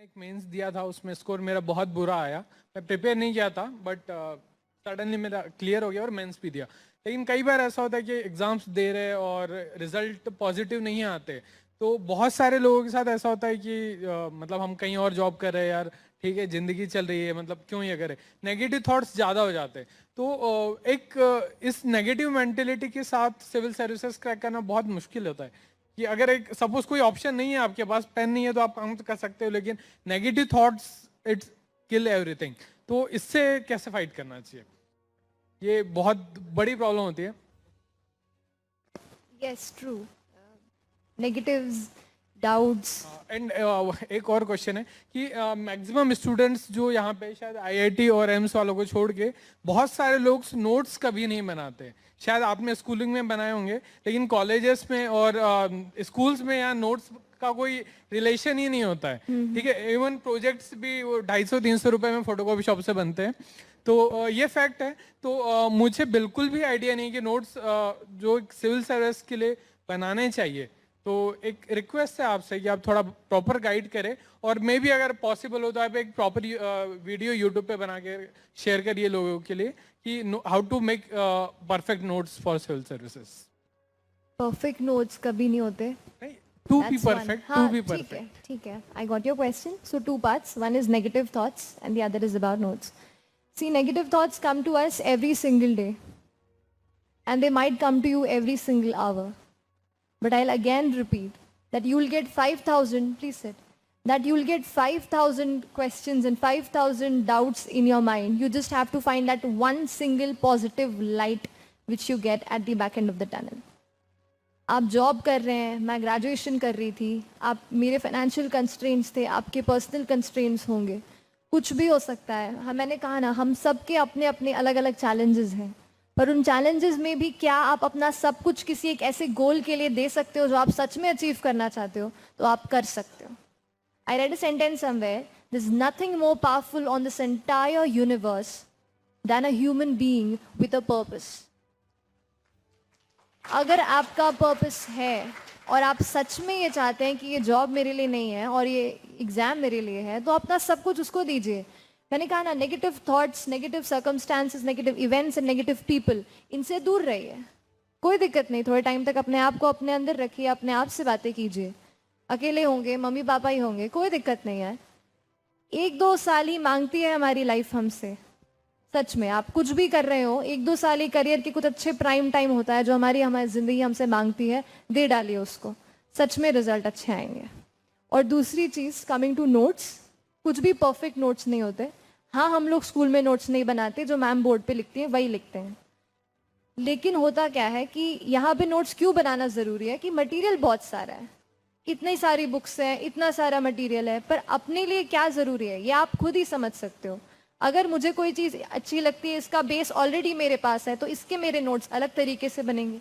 एक मेंस दिया था, उसमें स्कोर मेरा बहुत बुरा आया। मैं प्रिपेयर नहीं किया था, बट सडनली मेरा क्लियर हो गया और मेंस भी दिया। लेकिन कई बार ऐसा होता है कि एग्जाम्स दे रहे और रिजल्ट पॉजिटिव नहीं आते, तो बहुत सारे लोगों के साथ ऐसा होता है कि मतलब हम कहीं और जॉब कर रहे हैं यार, ठीक है जिंदगी चल रही है, मतलब क्यों ये करें, नेगेटिव थॉट्स ज़्यादा हो जाते हैं। तो इस नेगेटिव मेंटेलिटी के साथ सिविल सर्विसेज क्रैक करना बहुत मुश्किल होता है। कि अगर एक सपोज कोई ऑप्शन नहीं है आपके पास, पेन नहीं है, तो आप काम तो कर सकते हो, लेकिन negative thoughts it's kill everything. तो इससे कैसे फाइट करना चाहिए, ये बहुत बड़ी प्रॉब्लम होती है। Yes, true. Negatives, doubts. And एक और क्वेश्चन है कि मैक्सिमम स्टूडेंट्स जो यहाँ पे शायद आईआईटी और एम्स वालों को छोड़ के, बहुत सारे लोग नोट्स कभी नहीं बनाते। शायद आपने स्कूलिंग में बनाए होंगे, लेकिन कॉलेजेस में और स्कूल्स में यहाँ नोट्स का कोई रिलेशन ही नहीं होता है। ठीक है, इवन प्रोजेक्ट्स भी वो 250-300 रुपए में फोटोकॉपी शॉप से बनते हैं। तो ये फैक्ट है। तो मुझे बिल्कुल भी आइडिया नहीं कि नोट्स जो सिविल सर्विस के लिए बनाने चाहिए। तो एक रिक्वेस्ट है आपसे कि आप थोड़ा प्रॉपर गाइड करें, और मे भी अगर पॉसिबल हो तो आप एक प्रॉपर वीडियो यूट्यूब पे बना के शेयर करिए लोगों के लिए कि how to make perfect notes for civil services. Perfect notes कभी नहीं होते. To be That's one. Perfect, to हाँ बी ठीक है परफेक्ट। ठीक है. I got your question. So two parts. One is negative thoughts and the other is about notes. See, negative thoughts come to us every single day. And they might come to you every single hour. But I'll again repeat that you'll get 5,000, please sit, that you'll get 5,000 questions and 5,000 doubts in your mind. You just have to find that one single positive light which you get at the back end of the tunnel. आप job कर रहे हैं, मैं graduation कर रही थी, आप मेरे फाइनेंशियल कंस्ट्रेंट्स थे, आपके पर्सनल कंस्ट्रेंट्स होंगे, कुछ भी हो सकता है। हम मैंने कहा ना, हम सब के अपने अपने अलग अलग चैलेंजेस हैं, पर उन चैलेंजेस में भी क्या आप अपना सब कुछ किसी एक ऐसे गोल के लिए दे सकते हो जो आप सच में अचीव करना चाहते हो, तो आप कर सकते हो। I read a sentence somewhere, there's nothing more powerful on this entire universe than a human being with a purpose. अगर आपका पर्पस है और आप सच में ये चाहते हैं कि ये जॉब मेरे लिए नहीं है और ये एग्जाम मेरे लिए है, तो अपना सब कुछ उसको दीजिए। मैंने कहा ना, negative thoughts, negative circumstances, negative events and negative people, इनसे दूर रहिए। कोई दिक्कत नहीं, थोड़े टाइम तक अपने आप को अपने अंदर रखिए, अपने आप से बातें कीजिए। अकेले होंगे, मम्मी पापा ही होंगे, कोई दिक्कत नहीं है। 1-2 साल ही मांगती है हमारी लाइफ हमसे। सच में आप कुछ भी कर रहे हो, 1-2 साल ही करियर के कुछ अच्छे प्राइम टाइम होता है जो हमारी जिंदगी हमसे मांगती है, दे डालिए उसको, सच में रिजल्ट अच्छे आएंगे। और दूसरी चीज, कमिंग टू नोट्स, कुछ भी परफेक्ट नोट्स नहीं होते। हाँ, हम लोग स्कूल में नोट्स नहीं बनाते, जो मैम बोर्ड पे लिखती हैं वही लिखते हैं। लेकिन होता क्या है कि यहाँ पे नोट्स क्यों बनाना जरूरी है कि मटेरियल बहुत सारा है, इतनी सारी बुक्स हैं, इतना सारा मटेरियल है, पर अपने लिए क्या जरूरी है ये आप खुद ही समझ सकते हो। अगर मुझे कोई चीज़ अच्छी लगती है, इसका बेस ऑलरेडी मेरे पास है, तो इसके मेरे नोट्स अलग तरीके से बनेंगे।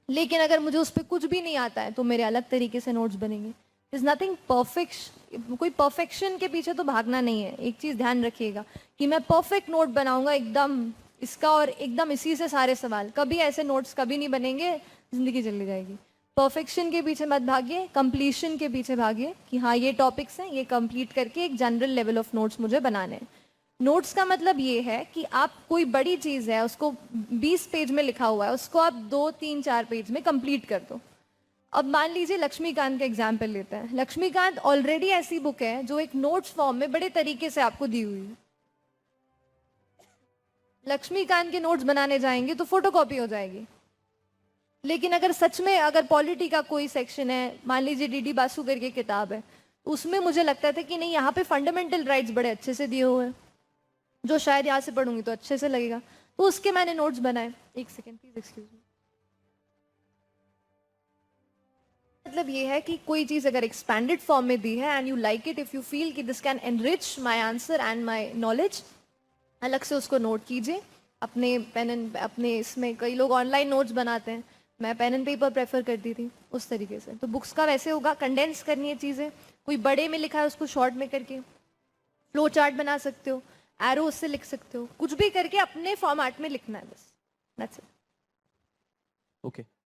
लेकिन अगर मुझे उस पर कुछ भी नहीं आता है, तो मेरे अलग तरीके से नोट्स बनेंगे। इज नथिंग परफेक्ट, कोई परफेक्शन के पीछे तो भागना नहीं है। एक चीज़ ध्यान रखिएगा कि मैं परफेक्ट नोट बनाऊंगा एकदम इसका, और एकदम इसी से सारे सवाल, कभी ऐसे नोट्स कभी नहीं बनेंगे, जिंदगी चली जाएगी। परफेक्शन के पीछे मत भागिए, कंप्लीशन के पीछे भागिए कि हाँ ये टॉपिक्स हैं, ये कंप्लीट करके एक जनरल लेवल ऑफ नोट्स मुझे बनाने हैं। नोट्स का मतलब ये है कि आप कोई बड़ी चीज़ है, उसको 20 पेज में लिखा हुआ है, उसको आप 2-3-4 पेज में कंप्लीट कर दो। अब मान लीजिए लक्ष्मीकांत का एग्जाम्पल लेते हैं। लक्ष्मीकांत ऑलरेडी ऐसी बुक है जो एक नोट्स फॉर्म में बड़े तरीके से आपको दी हुई है। लक्ष्मीकांत के नोट्स बनाने जाएंगे तो फोटोकॉपी हो जाएगी। लेकिन अगर सच में अगर पॉलिटी का कोई सेक्शन है, मान लीजिए डीडी बासु करके किताब है, उसमें मुझे लगता था कि नहीं, यहाँ पे फंडामेंटल राइट्स बड़े अच्छे से दिए हुए हैं, जो शायद यहाँ से पढ़ूंगी तो अच्छे से लगेगा, तो उसके मैंने नोट्स बनाए। एक सेकेंड प्लीज, एक्सक्यूज मी। मतलब ये है कि कोई चीज अगर एक्सपैंडेड फॉर्म में दी है and you like it, if you feel कि this can enrich my answer and my knowledge, अलग से उसको नोट कीजिए अपने पेन एंड अपने इसमें। कई लोग ऑनलाइन नोट्स बनाते हैं, मैं पेन एंड पेपर प्रेफर करती थी उस तरीके से। तो बुक्स का वैसे होगा, कंडेंस करनी है चीज़ें, कोई बड़े में लिखा है उसको शॉर्ट में करके फ्लो चार्ट बना सकते हो, एरो उससे लिख सकते हो, कुछ भी करके अपने फॉर्मेट में लिखना है बस, दैट्स इट। ओके।